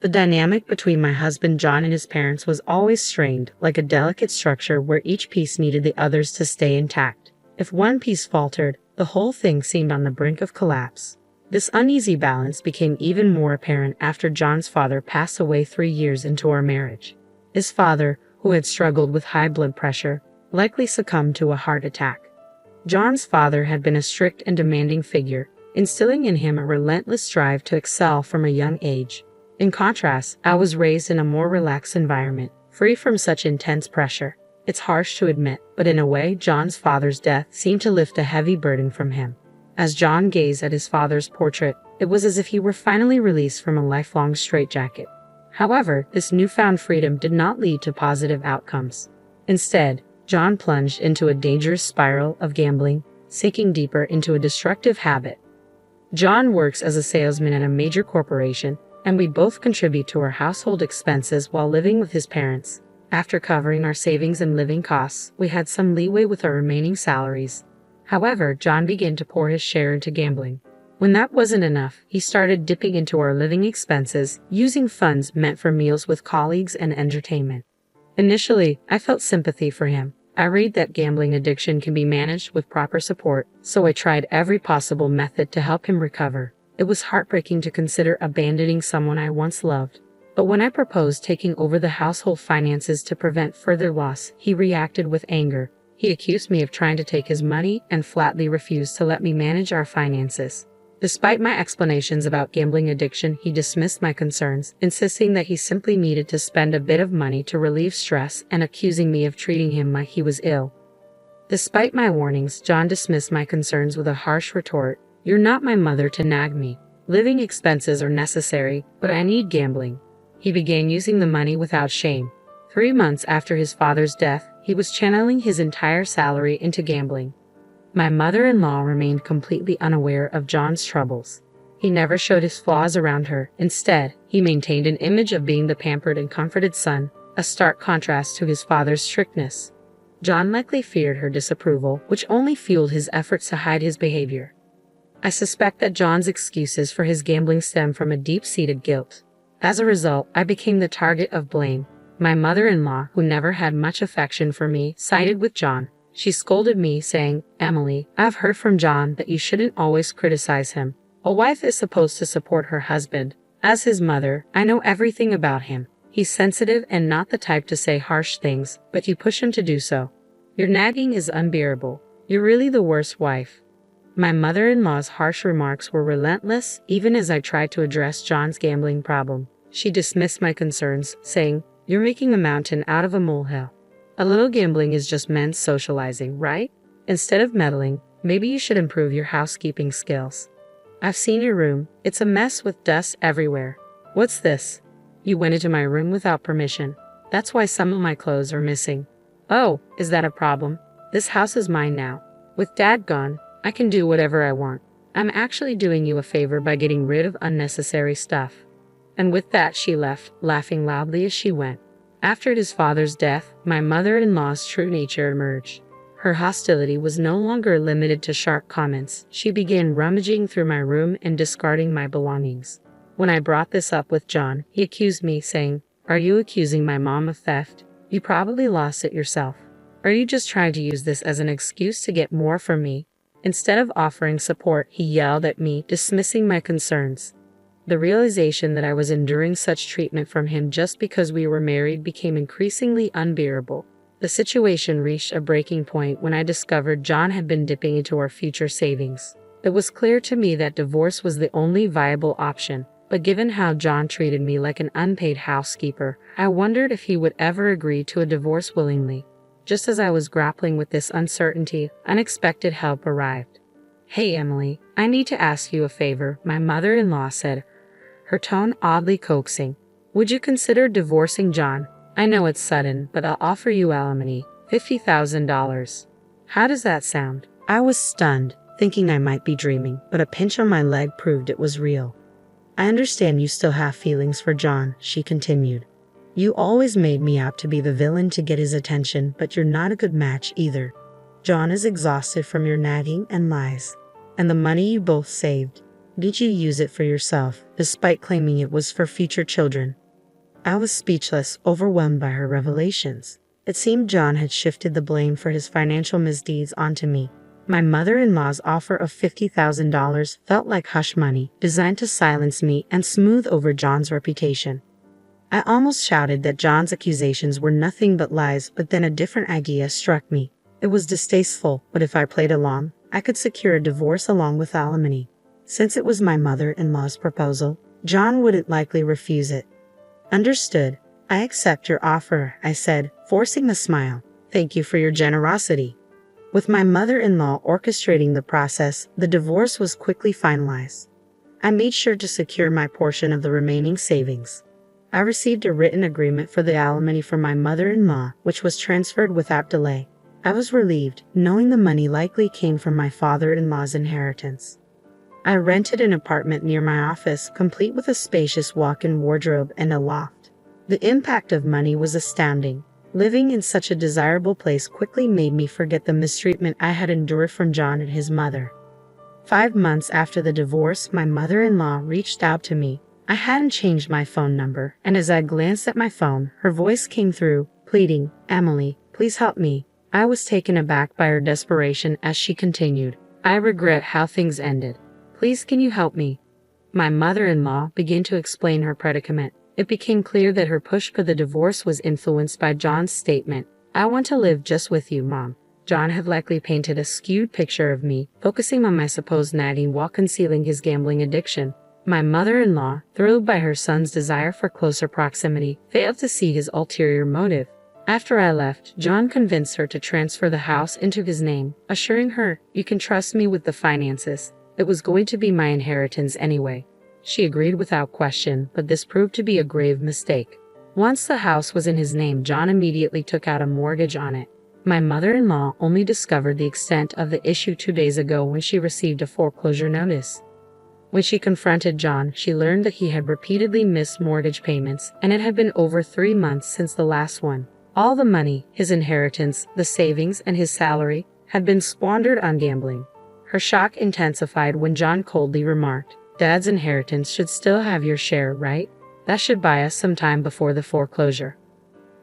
The dynamic between my husband John and his parents was always strained, like a delicate structure where each piece needed the others to stay intact. If one piece faltered, the whole thing seemed on the brink of collapse. This uneasy balance became even more apparent after John's father passed away 3 years into our marriage. His father, who had struggled with high blood pressure, likely succumbed to a heart attack. John's father had been a strict and demanding figure, instilling in him a relentless drive to excel from a young age. In contrast, I was raised in a more relaxed environment, free from such intense pressure. It's harsh to admit, but in a way, John's father's death seemed to lift a heavy burden from him. As John gazed at his father's portrait, it was as if he were finally released from a lifelong straitjacket. However, this newfound freedom did not lead to positive outcomes. Instead, John plunged into a dangerous spiral of gambling, sinking deeper into a destructive habit. John works as a salesman at a major corporation, and we both contribute to our household expenses while living with his parents. After covering our savings and living costs, we had some leeway with our remaining salaries. However, John began to pour his share into gambling. When that wasn't enough, he started dipping into our living expenses, using funds meant for meals with colleagues and entertainment. Initially, I felt sympathy for him. I read that gambling addiction can be managed with proper support, so I tried every possible method to help him recover. It was heartbreaking to consider abandoning someone I once loved. But when I proposed taking over the household finances to prevent further loss, he reacted with anger. He accused me of trying to take his money and flatly refused to let me manage our finances. Despite my explanations about gambling addiction, he dismissed my concerns, insisting that he simply needed to spend a bit of money to relieve stress and accusing me of treating him like he was ill. Despite my warnings, John dismissed my concerns with a harsh retort. "You're not my mother to nag me. Living expenses are necessary, but I need gambling." He began using the money without shame. 3 months after his father's death, he was channeling his entire salary into gambling. My mother-in-law remained completely unaware of John's troubles. He never showed his flaws around her. Instead, he maintained an image of being the pampered and comforted son, a stark contrast to his father's strictness. John likely feared her disapproval, which only fueled his efforts to hide his behavior. I suspect that John's excuses for his gambling stem from a deep-seated guilt. As a result, I became the target of blame. My mother-in-law, who never had much affection for me, sided with John. She scolded me, saying, "Emily, I've heard from John that you shouldn't always criticize him. A wife is supposed to support her husband. As his mother, I know everything about him. He's sensitive and not the type to say harsh things, but you push him to do so. Your nagging is unbearable. You're really the worst wife." My mother-in-law's harsh remarks were relentless, even as I tried to address John's gambling problem. She dismissed my concerns, saying, "You're making a mountain out of a molehill. A little gambling is just men's socializing, right? Instead of meddling, maybe you should improve your housekeeping skills. I've seen your room. It's a mess with dust everywhere. What's this? You went into my room without permission. That's why some of my clothes are missing. Oh, is that a problem? This house is mine now. With Dad gone, I can do whatever I want. I'm actually doing you a favor by getting rid of unnecessary stuff." And with that she left, laughing loudly as she went. After his father's death, my mother-in-law's true nature emerged. Her hostility was no longer limited to sharp comments. She began rummaging through my room and discarding my belongings. When I brought this up with John, he accused me, saying, "Are you accusing my mom of theft? You probably lost it yourself. Are you just trying to use this as an excuse to get more from me?" Instead of offering support, he yelled at me, dismissing my concerns. The realization that I was enduring such treatment from him just because we were married became increasingly unbearable. The situation reached a breaking point when I discovered John had been dipping into our future savings. It was clear to me that divorce was the only viable option, but given how John treated me like an unpaid housekeeper, I wondered if he would ever agree to a divorce willingly. Just as I was grappling with this uncertainty, unexpected help arrived. "Hey, Emily, I need to ask you a favor," my mother-in-law said, her tone oddly coaxing. "Would you consider divorcing John? I know it's sudden, but I'll offer you alimony, $50,000. How does that sound?" I was stunned, thinking I might be dreaming, but a pinch on my leg proved it was real. "I understand you still have feelings for John," she continued. "You always made me out to be the villain to get his attention, but you're not a good match either. John is exhausted from your nagging and lies, and the money you both saved. did you use it for yourself, despite claiming it was for future children?" I was speechless, overwhelmed by her revelations. It seemed John had shifted the blame for his financial misdeeds onto me. My mother-in-law's offer of $50,000 felt like hush money, designed to silence me and smooth over John's reputation. I almost shouted that John's accusations were nothing but lies, but then a different idea struck me. It was distasteful, but if I played along, I could secure a divorce along with alimony. Since it was my mother-in-law's proposal, John wouldn't likely refuse it. "Understood. I accept your offer," I said, forcing a smile. "Thank you for your generosity." With my mother-in-law orchestrating the process, the divorce was quickly finalized. I made sure to secure my portion of the remaining savings. I received a written agreement for the alimony from my mother-in-law, which was transferred without delay. I was relieved, knowing the money likely came from my father-in-law's inheritance. I rented an apartment near my office, complete with a spacious walk-in wardrobe and a loft. The impact of money was astounding. Living in such a desirable place quickly made me forget the mistreatment I had endured from John and his mother. 5 months after the divorce, my mother-in-law reached out to me. I hadn't changed my phone number, and as I glanced at my phone, her voice came through, pleading, "Emily, please help me." I was taken aback by her desperation as she continued, "I regret how things ended. Please, can you help me?" My mother-in-law began to explain her predicament. It became clear that her push for the divorce was influenced by John's statement, "I want to live just with you, Mom." John had likely painted a skewed picture of me, focusing on my supposed nagging while concealing his gambling addiction. My mother-in-law, thrilled by her son's desire for closer proximity, failed to see his ulterior motive. After I left, John convinced her to transfer the house into his name, assuring her, "You can trust me with the finances. It was going to be my inheritance anyway." She agreed without question, but this proved to be a grave mistake. Once the house was in his name, John immediately took out a mortgage on it. My mother-in-law only discovered the extent of the issue 2 days ago when she received a foreclosure notice. When she confronted John, she learned that he had repeatedly missed mortgage payments, and it had been over 3 months since the last one. All the money, his inheritance, the savings, and his salary, had been squandered on gambling. Her shock intensified when John coldly remarked, "Dad's inheritance should still have your share, right? That should buy us some time before the foreclosure."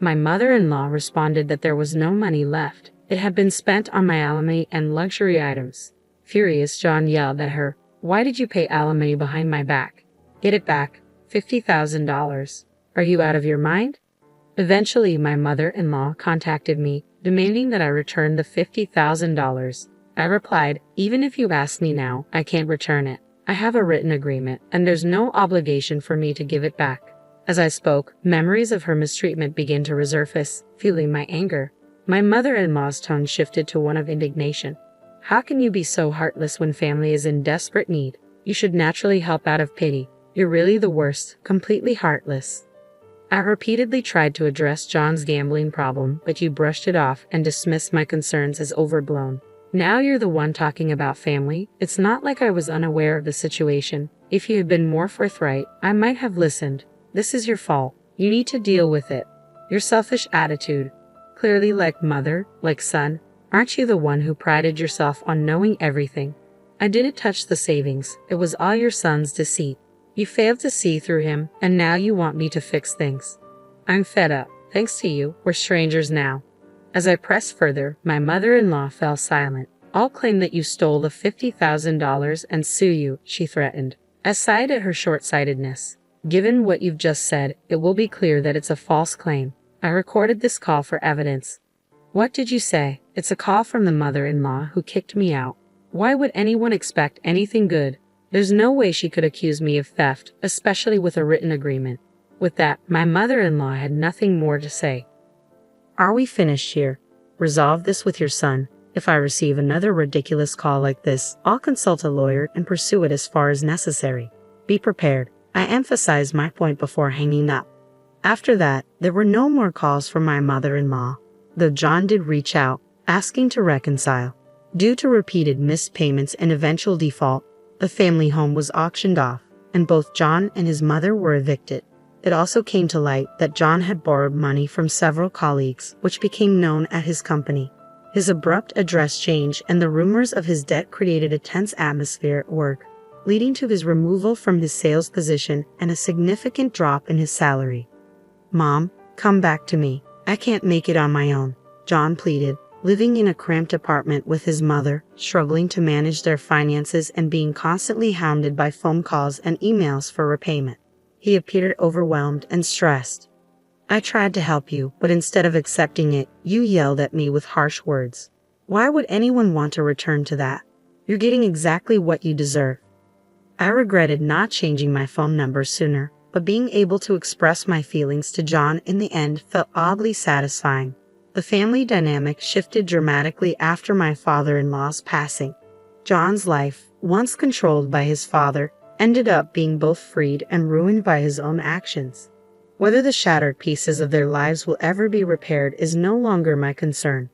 My mother-in-law responded that there was no money left. It had been spent on my alimony and luxury items. Furious, John yelled at her, "Why did you pay alimony behind my back? Get it back. $50,000. Are you out of your mind?" Eventually, my mother-in-law contacted me, demanding that I return the $50,000. I replied, "Even if you ask me now, I can't return it. I have a written agreement, and there's no obligation for me to give it back." As I spoke, memories of her mistreatment began to resurface, fueling my anger. My mother-in-law's tone shifted to one of indignation. "How can you be so heartless when family is in desperate need? You should naturally help out of pity. You're really the worst, completely heartless." I repeatedly tried to address John's gambling problem, but you brushed it off and dismissed my concerns as overblown. Now you're the one talking about family. It's not like I was unaware of the situation. If you had been more forthright, I might have listened. This is your fault. You need to deal with it. Your selfish attitude. Clearly, like mother, like son, aren't you the one who prided yourself on knowing everything? I didn't touch the savings. It was all your son's deceit. You failed to see through him, and now you want me to fix things. I'm fed up. Thanks to you, we're strangers now. As I pressed further, my mother-in-law fell silent. "I'll claim that you stole the $50,000 and sue you," she threatened. I sighed at her short-sightedness. "Given what you've just said, it will be clear that it's a false claim. I recorded this call for evidence." "What did you say?" "It's a call from the mother-in-law who kicked me out." Why would anyone expect anything good? There's no way she could accuse me of theft, especially with a written agreement. With that, my mother-in-law had nothing more to say. "Are we finished here? Resolve this with your son. If I receive another ridiculous call like this, I'll consult a lawyer and pursue it as far as necessary. Be prepared." I emphasized my point before hanging up. After that, there were no more calls from my mother-in-law, though John did reach out, asking to reconcile. Due to repeated missed payments and eventual default, the family home was auctioned off, and both John and his mother were evicted. It also came to light that John had borrowed money from several colleagues, which became known at his company. His abrupt address change and the rumors of his debt created a tense atmosphere at work. leading to his removal from his sales position and a significant drop in his salary. "Mom, come back to me. I can't make it on my own," John pleaded, living in a cramped apartment with his mother, struggling to manage their finances and being constantly hounded by phone calls and emails for repayment. He appeared overwhelmed and stressed. "I tried to help you, but instead of accepting it, you yelled at me with harsh words. Why would anyone want to return to that? You're getting exactly what you deserve." I regretted not changing my phone number sooner, but being able to express my feelings to John in the end felt oddly satisfying. The family dynamic shifted dramatically after my father-in-law's passing. John's life, once controlled by his father, ended up being both freed and ruined by his own actions. Whether the shattered pieces of their lives will ever be repaired is no longer my concern.